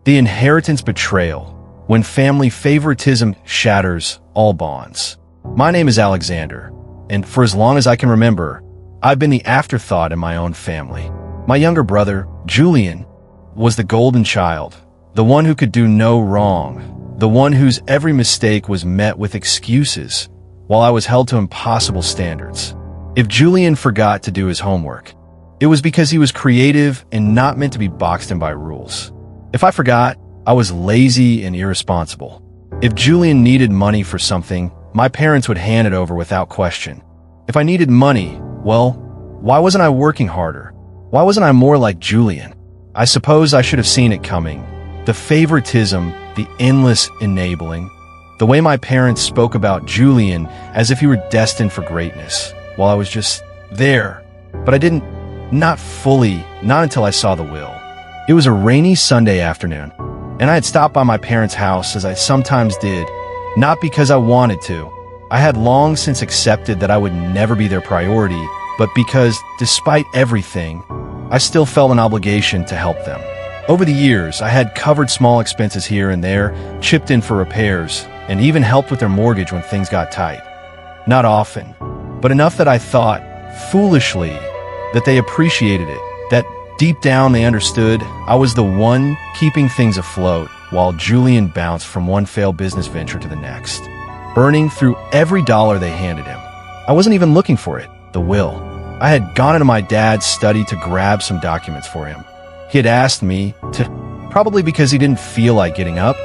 The inheritance betrayal, when family favoritism shatters all bonds. My name is Alexander, and for as long as I can remember, I've been the afterthought in my own family. My younger brother, Julian, was the golden child, the one who could do no wrong, the one whose every mistake was met with excuses, while I was held to impossible standards. If Julian forgot to do his homework, it was because he was creative and not meant to be boxed in by rules. If I forgot, I was lazy and irresponsible. If Julian needed money for something, my parents would hand it over without question. If I needed money, well, why wasn't I working harder? Why wasn't I more like Julian? I suppose I should have seen it coming. The favoritism, the endless enabling, the way my parents spoke about Julian as if he were destined for greatness, while I was just there. But I didn't, not fully, not until I saw the will. It was a rainy Sunday afternoon, and I had stopped by my parents' house as I sometimes did, not because I wanted to. I had long since accepted that I would never be their priority, but because, despite everything, I still felt an obligation to help them. Over the years, I had covered small expenses here and there, chipped in for repairs, and even helped with their mortgage when things got tight. Not often, but enough that I thought, foolishly, that they appreciated it, that deep down they understood I was the one keeping things afloat while Julian bounced from one failed business venture to the next, burning through every dollar they handed him. I wasn't even looking for it, the will. I had gone into my dad's study to grab some documents for him. He had asked me to, probably because he didn't feel like getting up,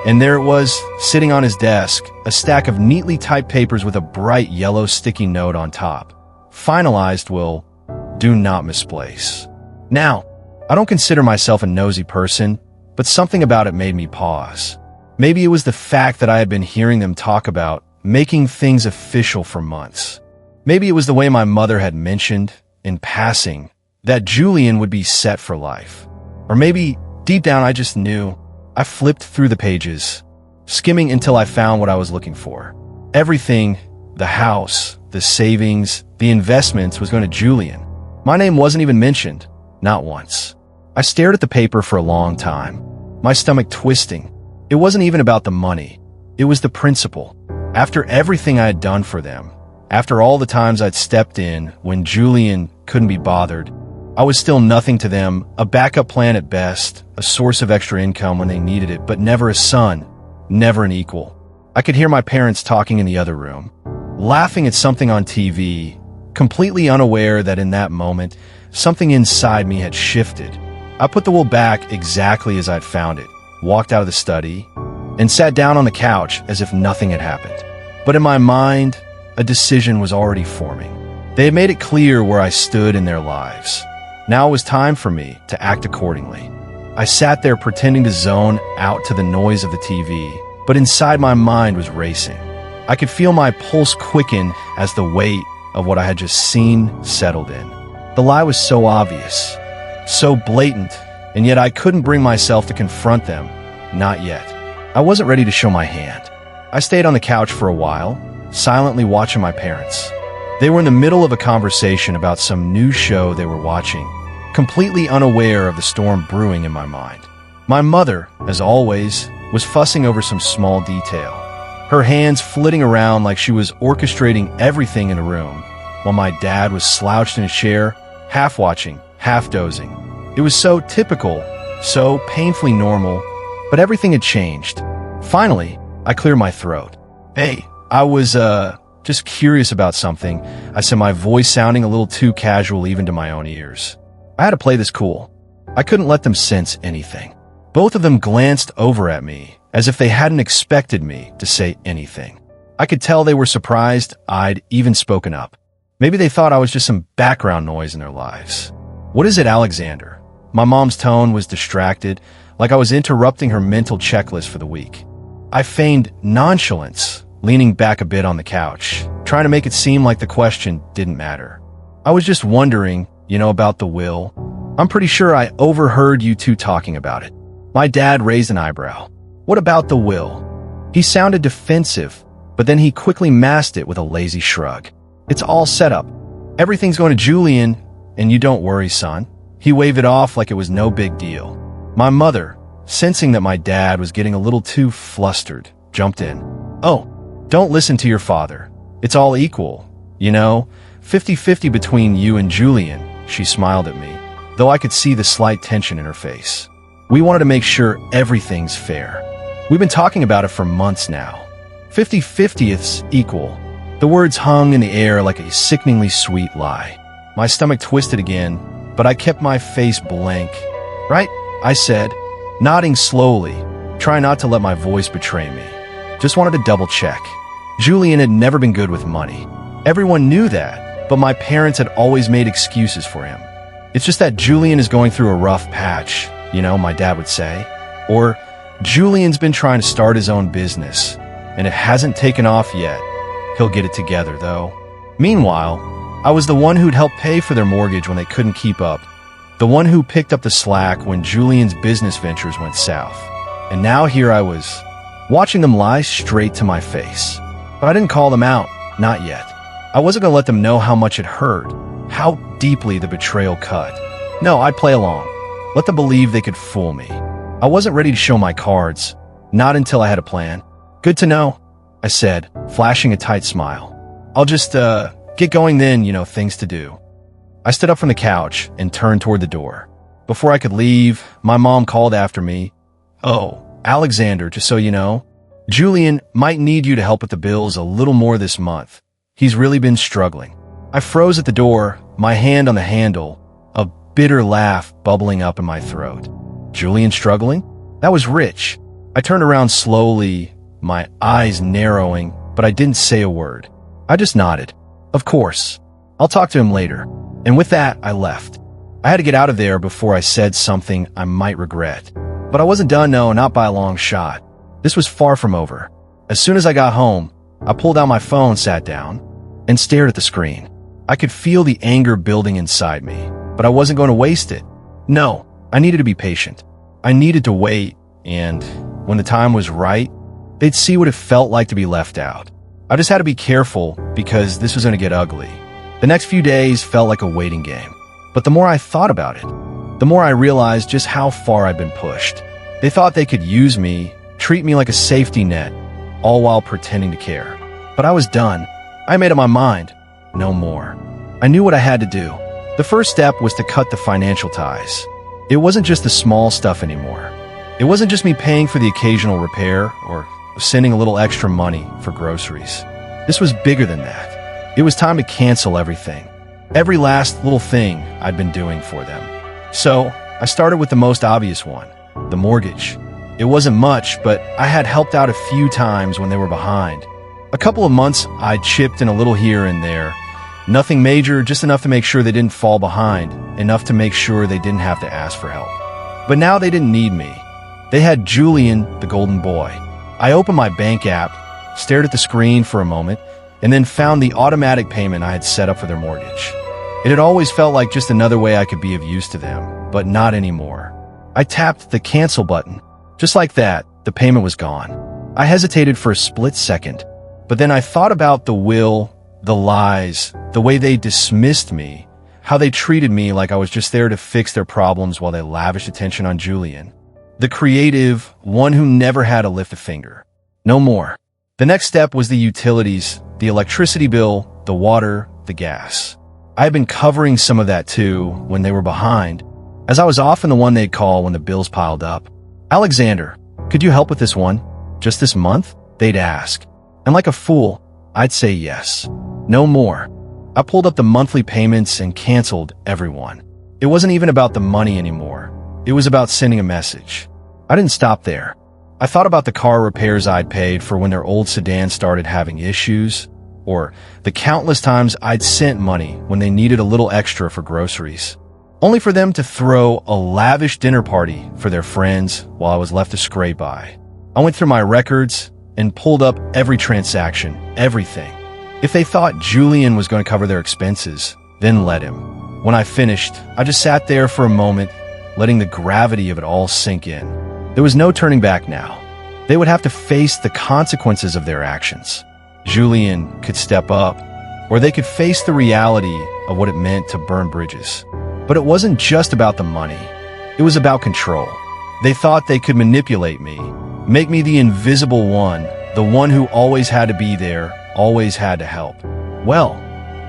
and there it was, sitting on his desk, a stack of neatly typed papers with a bright yellow sticky note on top. Finalized will, do not misplace. Now, I don't consider myself a nosy person, but something about it made me pause. Maybe it was the fact that I had been hearing them talk about making things official for months. Maybe it was the way my mother had mentioned, in passing, that Julian would be set for life. Or maybe, deep down I just knew. I flipped through the pages, skimming until I found what I was looking for. Everything, the house, the savings, the investments was going to Julian. My name wasn't even mentioned. Not once. I stared at the paper for a long time, my stomach twisting. It wasn't even about the money. It was the principle. After everything I had done for them, after all the times I'd stepped in when Julian couldn't be bothered, I was still nothing to them, a backup plan at best, a source of extra income when they needed it, but never a son, never an equal. I could hear my parents talking in the other room, laughing at something on TV, completely unaware that in that moment, something inside me had shifted. I put the will back exactly as I'd found it, walked out of the study, and sat down on the couch as if nothing had happened. But in my mind, a decision was already forming. They had made it clear where I stood in their lives. Now it was time for me to act accordingly. I sat there pretending to zone out to the noise of the TV, but inside my mind was racing. I could feel my pulse quicken as the weight of what I had just seen settled in. The lie was so obvious, so blatant, and yet I couldn't bring myself to confront them. Not yet. I wasn't ready to show my hand. I stayed on the couch for a while, silently watching my parents. They were in the middle of a conversation about some new show they were watching, completely unaware of the storm brewing in my mind. My mother, as always, was fussing over some small detail, her hands flitting around like she was orchestrating everything in the room, while my dad was slouched in a chair, half watching, half dozing. It was so typical, so painfully normal, but everything had changed. Finally, I cleared my throat. Hey, I was, just curious about something, I said, my voice sounding a little too casual even to my own ears. I had to play this cool. I couldn't let them sense anything. Both of them glanced over at me, as if they hadn't expected me to say anything. I could tell they were surprised I'd even spoken up. Maybe they thought I was just some background noise in their lives. What is it, Alexander? My mom's tone was distracted, like I was interrupting her mental checklist for the week. I feigned nonchalance, leaning back a bit on the couch, trying to make it seem like the question didn't matter. I was just wondering, about the will. I'm pretty sure I overheard you two talking about it. My dad raised an eyebrow. What about the will? He sounded defensive, but then he quickly masked it with a lazy shrug. It's all set up. Everything's going to Julian, and you don't worry, son. He waved it off like it was no big deal. My mother, sensing that my dad was getting a little too flustered, jumped in. "Oh, don't listen to your father. It's all equal. You know, 50-50 between you and Julian," she smiled at me, though I could see the slight tension in her face. "We wanted to make sure everything's fair. We've been talking about it for months now. 50-50th's equal." The words hung in the air like a sickeningly sweet lie. My stomach twisted again, but I kept my face blank. "Right?" I said, nodding slowly, trying not to let my voice betray me. Just wanted to double check. Julian had never been good with money. Everyone knew that, but my parents had always made excuses for him. "It's just that Julian is going through a rough patch, you know," my dad would say. Or, "Julian's been trying to start his own business, and it hasn't taken off yet. He'll get it together, though." Meanwhile, I was the one who'd helped pay for their mortgage when they couldn't keep up, the one who picked up the slack when Julian's business ventures went south. And now here I was, watching them lie straight to my face. But I didn't call them out, not yet. I wasn't going to let them know how much it hurt, how deeply the betrayal cut. No, I'd play along, let them believe they could fool me. I wasn't ready to show my cards, not until I had a plan. "Good to know," I said, flashing a tight smile. "I'll just, get going then, things to do." I stood up from the couch and turned toward the door. Before I could leave, my mom called after me. "Oh, Alexander, just so you know, Julian might need you to help with the bills a little more this month. He's really been struggling." I froze at the door, my hand on the handle, a bitter laugh bubbling up in my throat. Julian struggling? That was rich. I turned around slowly, my eyes narrowing, but I didn't say a word. I just nodded. "Of course. I'll talk to him later." And with that, I left. I had to get out of there before I said something I might regret. But I wasn't done, no, not by a long shot. This was far from over. As soon as I got home, I pulled out my phone, sat down, and stared at the screen. I could feel the anger building inside me, but I wasn't going to waste it. No, I needed to be patient. I needed to wait, and when the time was right, they'd see what it felt like to be left out. I just had to be careful because this was going to get ugly. The next few days felt like a waiting game. But the more I thought about it, the more I realized just how far I'd been pushed. They thought they could use me, treat me like a safety net, all while pretending to care. But I was done. I made up my mind. No more. I knew what I had to do. The first step was to cut the financial ties. It wasn't just the small stuff anymore. It wasn't just me paying for the occasional repair or sending a little extra money for groceries. This was bigger than that. It was time to cancel everything. Every last little thing I'd been doing for them. So, I started with the most obvious one, the mortgage. It wasn't much, but I had helped out a few times when they were behind. A couple of months, I'd chipped in a little here and there. Nothing major, just enough to make sure they didn't fall behind, enough to make sure they didn't have to ask for help. But now they didn't need me. They had Julian, the golden boy. I opened my bank app, stared at the screen for a moment, and then found the automatic payment I had set up for their mortgage. It had always felt like just another way I could be of use to them, but not anymore. I tapped the cancel button. Just like that, the payment was gone. I hesitated for a split second, but then I thought about the will, the lies, the way they dismissed me, how they treated me like I was just there to fix their problems while they lavished attention on Julian. The creative, one who never had to lift a finger. No more. The next step was the utilities, the electricity bill, the water, the gas. I had been covering some of that too when they were behind, as I was often the one they'd call when the bills piled up. "Alexander, could you help with this one? Just this month?" they'd ask. And like a fool, I'd say yes. No more. I pulled up the monthly payments and canceled everyone. It wasn't even about the money anymore. It was about sending a message. I didn't stop there. I thought about the car repairs I'd paid for when their old sedan started having issues, or the countless times I'd sent money when they needed a little extra for groceries, only for them to throw a lavish dinner party for their friends while I was left to scrape by. I went through my records and pulled up every transaction, everything. If they thought Julian was going to cover their expenses, then let him. When I finished, I just sat there for a moment, letting the gravity of it all sink in. There was no turning back now. They would have to face the consequences of their actions. Julian could step up, or they could face the reality of what it meant to burn bridges. But it wasn't just about the money. It was about control. They thought they could manipulate me, make me the invisible one, the one who always had to be there, always had to help. Well,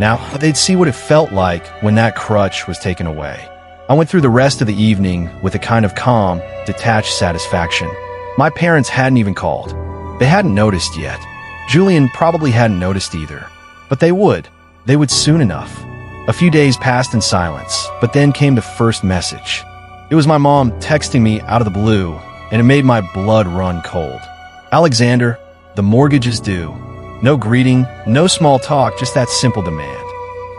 now they'd see what it felt like when that crutch was taken away. I went through the rest of the evening with a kind of calm, detached satisfaction. My parents hadn't even called. They hadn't noticed yet. Julian probably hadn't noticed either. But they would. They would soon enough. A few days passed in silence, but then came the first message. It was my mom texting me out of the blue, and it made my blood run cold. "Alexander, the mortgage is due." No greeting, no small talk, just that simple demand.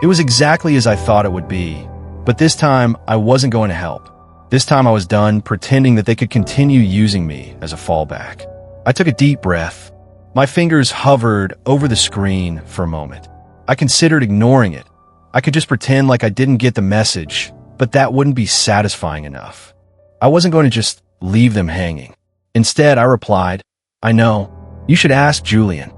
It was exactly as I thought it would be, but this time I wasn't going to help. This time I was done pretending that they could continue using me as a fallback. I took a deep breath. My fingers hovered over the screen for a moment. I considered ignoring it. I could just pretend like I didn't get the message, but that wouldn't be satisfying enough. I wasn't going to just leave them hanging. Instead, I replied, "I know. You should ask Julian."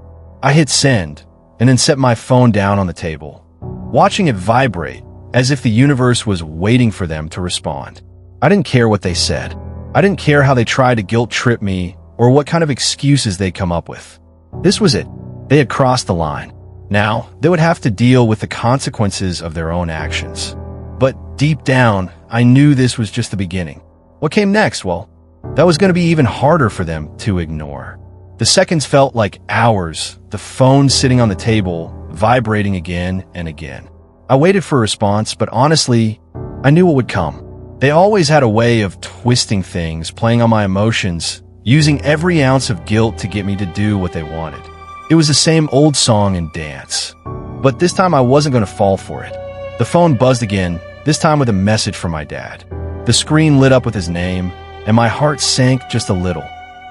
I hit send, and then set my phone down on the table, watching it vibrate as if the universe was waiting for them to respond. I didn't care what they said. I didn't care how they tried to guilt-trip me or what kind of excuses they'd come up with. This was it. They had crossed the line. Now, they would have to deal with the consequences of their own actions. But deep down, I knew this was just the beginning. What came next? Well, that was going to be even harder for them to ignore. The seconds felt like hours, the phone sitting on the table, vibrating again and again. I waited for a response, but honestly, I knew what would come. They always had a way of twisting things, playing on my emotions, using every ounce of guilt to get me to do what they wanted. It was the same old song and dance. But this time I wasn't going to fall for it. The phone buzzed again, this time with a message from my dad. The screen lit up with his name, and my heart sank just a little.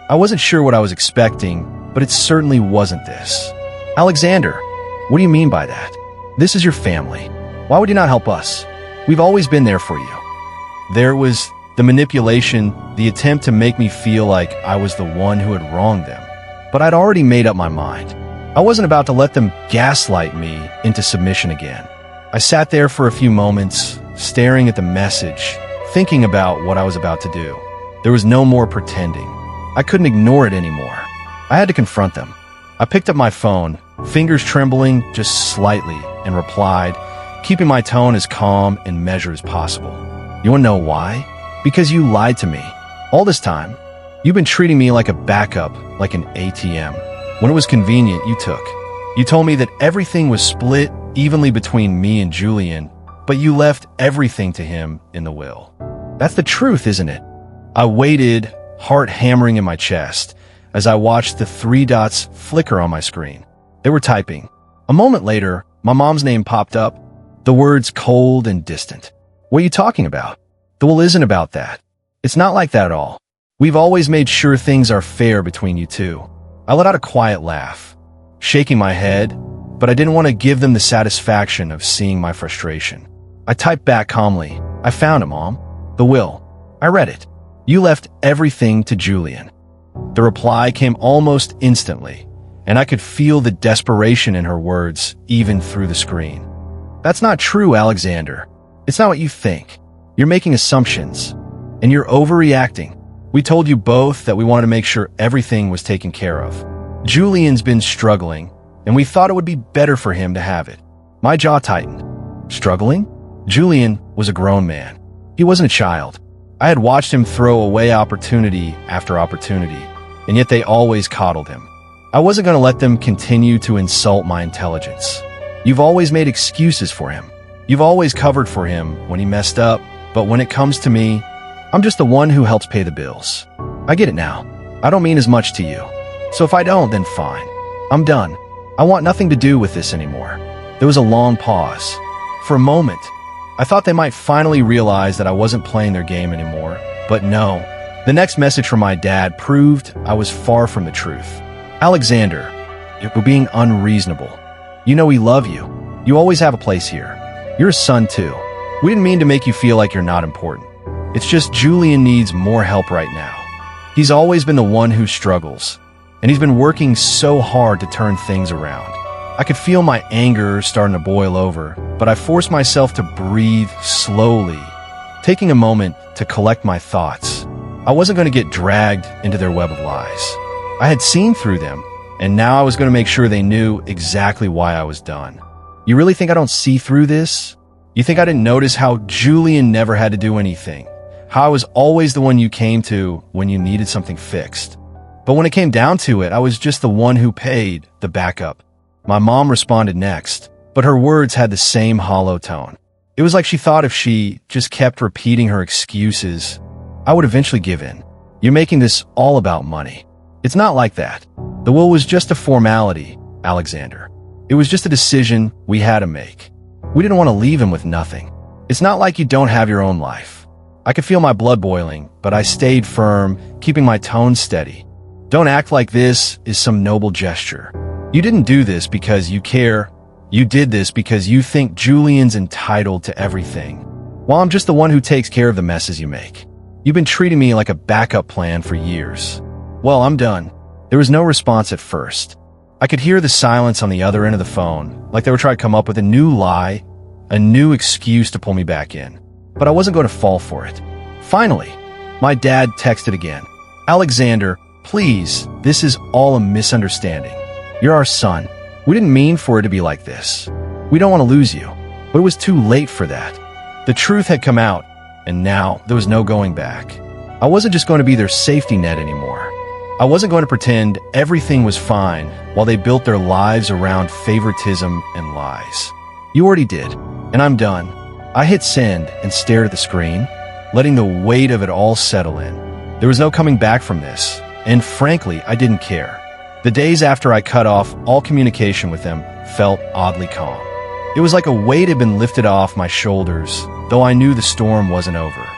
I wasn't sure what I was expecting, but it certainly wasn't this. "Alexander, what do you mean by that? This is your family. Why would you not help us? We've always been there for you." There was the manipulation, the attempt to make me feel like I was the one who had wronged them. But I'd already made up my mind. I wasn't about to let them gaslight me into submission again. I sat there for a few moments, staring at the message, thinking about what I was about to do. There was no more pretending. I couldn't ignore it anymore. I had to confront them. I picked up my phone, fingers trembling just slightly, and replied, keeping my tone as calm and measured as possible. "You want to know why? Because you lied to me. All this time, you've been treating me like a backup, like an ATM. When it was convenient, you took. You told me that everything was split evenly between me and Julian, but you left everything to him in the will. That's the truth, isn't it?" I waited, heart hammering in my chest, as I watched the 3 dots flicker on my screen. They were typing. A moment later, my mom's name popped up, the words cold and distant. "What are you talking about?" "The will isn't about that. It's not like that at all. We've always made sure things are fair between you two." I let out a quiet laugh, shaking my head, but I didn't want to give them the satisfaction of seeing my frustration. I typed back calmly, "I found it, Mom. The will. I read it. You left everything to Julian." The reply came almost instantly, and I could feel the desperation in her words even through the screen. "That's not true, Alexander. It's not what you think. You're making assumptions, and you're overreacting. We told you both that we wanted to make sure everything was taken care of. Julian's been struggling, and we thought it would be better for him to have it." My jaw tightened. Struggling? Julian was a grown man. He wasn't a child. I had watched him throw away opportunity after opportunity, and yet they always coddled him. I wasn't going to let them continue to insult my intelligence. You've always made excuses for him. You've always covered for him when he messed up, but when it comes to me, I'm just the one who helps pay the bills. I get it now. I don't mean as much to you. So if I don't, then fine. I'm done. I want nothing to do with this anymore. There was a long pause. For a moment, I thought they might finally realize that I wasn't playing their game anymore, but no. The next message from my dad proved I was far from the truth. "Alexander, you're being unreasonable. You know we love you. You always have a place here. You're a son too. We didn't mean to make you feel like you're not important. It's just Julian needs more help right now. He's always been the one who struggles, and he's been working so hard to turn things around." I could feel my anger starting to boil over, but I forced myself to breathe slowly, taking a moment to collect my thoughts. I wasn't going to get dragged into their web of lies. I had seen through them, and now I was going to make sure they knew exactly why I was done. You really think I don't see through this? You think I didn't notice how Julian never had to do anything? How I was always the one you came to when you needed something fixed? But when it came down to it, I was just the one who paid the backup. My mom responded next, but her words had the same hollow tone. It was like she thought if she just kept repeating her excuses, I would eventually give in. You're making this all about money. It's not like that. The will was just a formality, Alexander. It was just a decision we had to make. We didn't want to leave him with nothing. It's not like you don't have your own life. I could feel my blood boiling, but I stayed firm, keeping my tone steady. Don't act like this is some noble gesture. You didn't do this because you care. You did this because you think Julian's entitled to everything, while I'm just the one who takes care of the messes you make. You've been treating me like a backup plan for years. Well, I'm done. There was no response at first. I could hear the silence on the other end of the phone, like they were trying to come up with a new lie, a new excuse to pull me back in. But I wasn't going to fall for it. Finally, my dad texted again. Alexander, please, this is all a misunderstanding. You're our son. We didn't mean for it to be like this. We don't want to lose you. But it was too late for that. The truth had come out, and now there was no going back. I wasn't just going to be their safety net anymore. I wasn't going to pretend everything was fine while they built their lives around favoritism and lies. You already did, and I'm done. I hit send and stared at the screen, letting the weight of it all settle in. There was no coming back from this, and frankly, I didn't care. The days after I cut off all communication with them felt oddly calm. It was like a weight had been lifted off my shoulders, though I knew the storm wasn't over.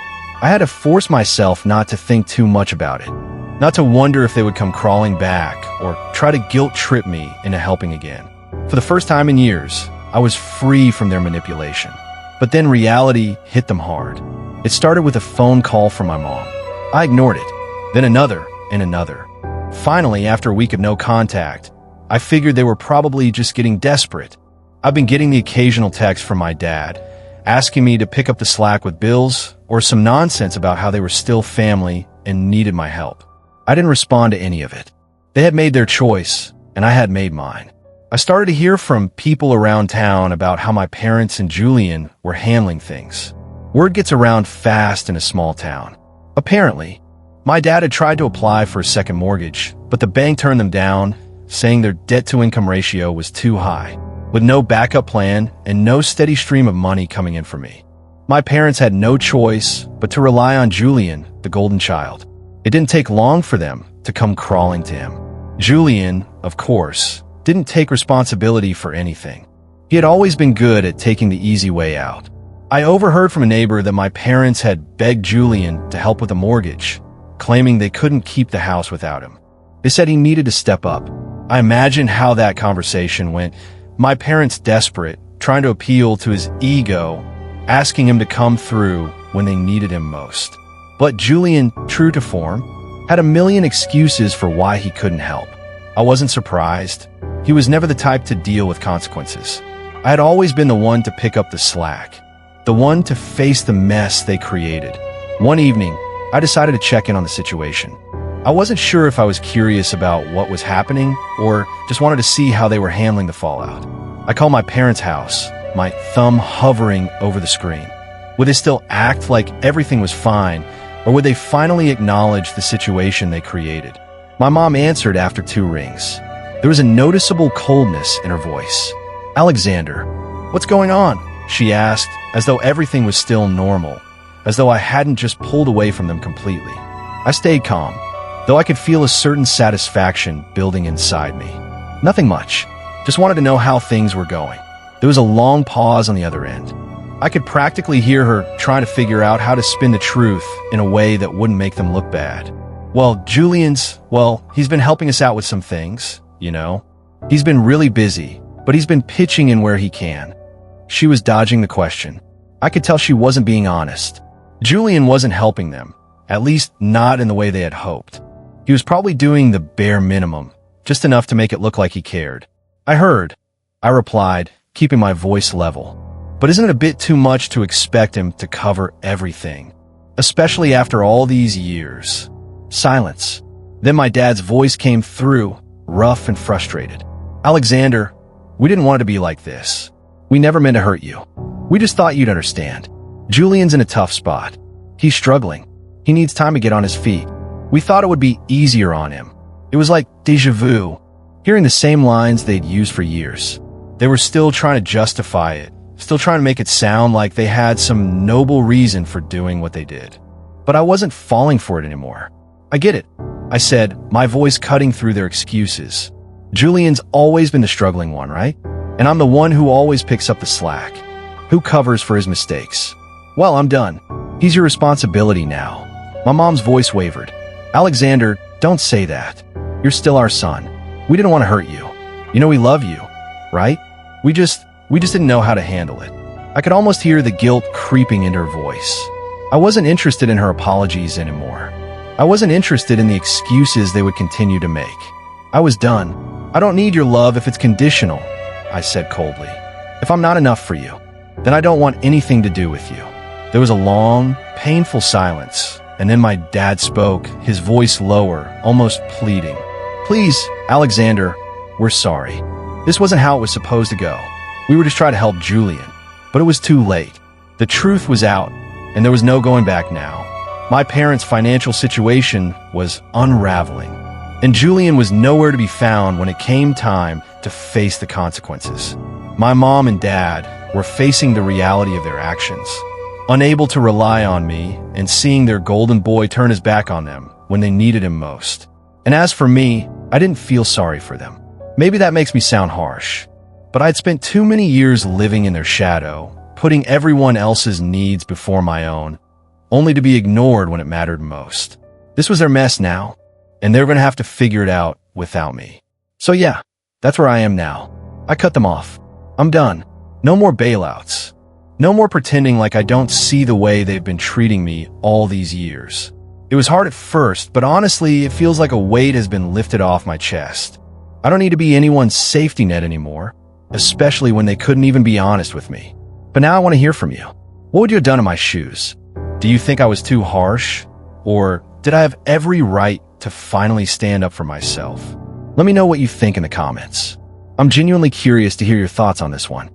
I had to force myself not to think too much about it, not to wonder if they would come crawling back or try to guilt-trip me into helping again. For the first time in years, I was free from their manipulation. But then reality hit them hard. It started with a phone call from my mom. I ignored it, then another and another. Finally, after a week of no contact, I figured they were probably just getting desperate. I've been getting the occasional text from my dad, asking me to pick up the slack with bills or some nonsense about how they were still family and needed my help. I didn't respond to any of it. They had made their choice, and I had made mine. I started to hear from people around town about how my parents and Julian were handling things. Word gets around fast in a small town. Apparently, my dad had tried to apply for a second mortgage, but the bank turned them down, saying their debt-to-income ratio was too high, with no backup plan and no steady stream of money coming in for me. My parents had no choice but to rely on Julian, the golden child. It didn't take long for them to come crawling to him. Julian, of course, didn't take responsibility for anything. He had always been good at taking the easy way out. I overheard from a neighbor that my parents had begged Julian to help with a mortgage, claiming they couldn't keep the house without him. They said he needed to step up. I imagined how that conversation went. My parents desperate, trying to appeal to his ego, asking him to come through when they needed him most. But Julian, true to form, had a million excuses for why he couldn't help. I wasn't surprised. He was never the type to deal with consequences. I had always been the one to pick up the slack, the one to face the mess they created. One evening, I decided to check in on the situation. I wasn't sure if I was curious about what was happening or just wanted to see how they were handling the fallout. I called my parents' house, my thumb hovering over the screen. Would they still act like everything was fine, or would they finally acknowledge the situation they created? My mom answered after 2 rings. There was a noticeable coldness in her voice. Alexander, what's going on? She asked, as though everything was still normal, as though I hadn't just pulled away from them completely. I stayed calm, though I could feel a certain satisfaction building inside me. Nothing much, just wanted to know how things were going. There was a long pause on the other end. I could practically hear her trying to figure out how to spin the truth in a way that wouldn't make them look bad. Well, he's been helping us out with some things, you know. He's been really busy, but he's been pitching in where he can. She was dodging the question. I could tell she wasn't being honest. Julian wasn't helping them, at least not in the way they had hoped. He was probably doing the bare minimum, just enough to make it look like he cared. I heard. I replied, keeping my voice level. But isn't it a bit too much to expect him to cover everything? especially after all these years. Silence. Then my dad's voice came through, rough and frustrated. Alexander, we didn't want it to be like this. We never meant to hurt you. We just thought you'd understand. Julian's in a tough spot. He's struggling. He needs time to get on his feet. We thought it would be easier on him. It was like déjà vu, hearing the same lines they'd used for years. They were still trying to justify it, still trying to make it sound like they had some noble reason for doing what they did. But I wasn't falling for it anymore. I get it, I said, my voice cutting through their excuses. Julian's always been the struggling one, right? And I'm the one who always picks up the slack, who covers for his mistakes. Well, I'm done. He's your responsibility now. My mom's voice wavered. Alexander, don't say that. You're still our son. We didn't want to hurt you. You know we love you, right? We just didn't know how to handle it. I could almost hear the guilt creeping into her voice. I wasn't interested in her apologies anymore. I wasn't interested in the excuses they would continue to make. I was done. I don't need your love if it's conditional, I said coldly. If I'm not enough for you, then I don't want anything to do with you. There was a long, painful silence, and then my dad spoke, his voice lower, almost pleading. Please, Alexander, we're sorry. This wasn't how it was supposed to go. We were just trying to help Julian, but it was too late. The truth was out, and there was no going back now. My parents' financial situation was unraveling, and Julian was nowhere to be found when it came time to face the consequences. My mom and dad were facing the reality of their actions, unable to rely on me and seeing their golden boy turn his back on them when they needed him most. And as for me, I didn't feel sorry for them. Maybe that makes me sound harsh, but I'd spent too many years living in their shadow, putting everyone else's needs before my own, only to be ignored when it mattered most. This was their mess now, and they were going to have to figure it out without me. So yeah, that's where I am now. I cut them off. I'm done. No more bailouts. No more pretending like I don't see the way they've been treating me all these years. It was hard at first, but honestly, it feels like a weight has been lifted off my chest. I don't need to be anyone's safety net anymore, especially when they couldn't even be honest with me. But now I want to hear from you. What would you have done in my shoes? Do you think I was too harsh? Or did I have every right to finally stand up for myself? Let me know what you think in the comments. I'm genuinely curious to hear your thoughts on this one.